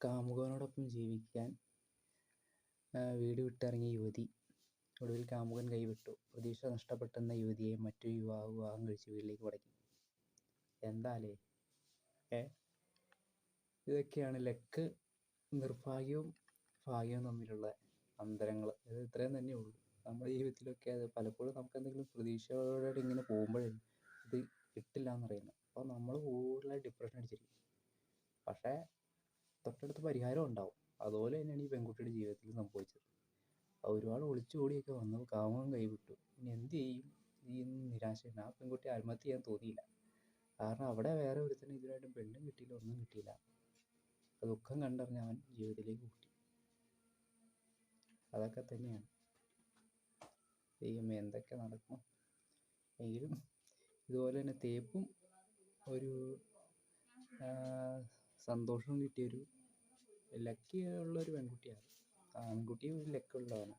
കാമുകനോടൊപ്പം ജീവിക്കാൻ വീട് വിട്ടിറങ്ങിയ യുവതി ഒടുവിൽ കാമുകൻ കൈവിട്ടു. പ്രതീക്ഷ നഷ്ടപ്പെട്ടെന്ന യുവതിയെ മറ്റൊരു യുവാവ് വിവാഹം കഴിച്ച് വീട്ടിലേക്ക് മടക്കി. എന്താലേ ഇതൊക്കെയാണ് ലക്ക്, നിർഭാഗ്യവും ഭാഗ്യവും തമ്മിലുള്ള അന്തരങ്ങൾ. ഇത് ഇത്രയും തന്നെ ഉള്ളൂ. നമ്മുടെ ജീവിതത്തിലൊക്കെ അത് പലപ്പോഴും നമുക്ക് എന്തെങ്കിലും പ്രതീക്ഷകളോടെ ഇങ്ങനെ പോകുമ്പോഴേ ഇത് കിട്ടില്ല എന്നറിയുന്നത്. അപ്പോൾ നമ്മൾ കൂടുതലായി ഡിപ്രഷൻ അടിച്ചിരിക്കും. പക്ഷേ തൊട്ടടുത്ത് പരിഹാരം ഉണ്ടാവും. അതുപോലെ തന്നെയാണ് ഈ പെൺകുട്ടിയുടെ ജീവിതത്തിൽ സംഭവിച്ചത്. ഒരുപാട് ഒളിച്ചോടിയൊക്കെ വന്നു, കാമുകൻ കൈവിട്ടു. ഇനി എന്ത് ചെയ്യും? ഈ നിരാശയാണ്. ആ പെൺകുട്ടി ആത്മഹത്യ ചെയ്യാൻ തോന്നിയില്ല. കാരണം അവിടെ വേറെ ഒരുത്തന് ഇതിനായിട്ടും പെണ്ണും കിട്ടിയില്ല, ഒന്നും കിട്ടിയില്ല. ദുഃഖം കണ്ടറിഞ്ഞ് അവൻ ജീവിതത്തിലേക്ക് കൂട്ടി. അതൊക്കെ തന്നെയാണ്. ദൈവമേ, എന്തൊക്കെ നടക്കും. എങ്കിലും ഇതുപോലെ തന്നെ തേപ്പും ഒരു സന്തോഷവും കിട്ടിയൊരു ലക്കി ഉള്ളൊരു പെൺകുട്ടിയാണ്. ആൺകുട്ടിയും ഒരു ലക്കുള്ളതാണ്.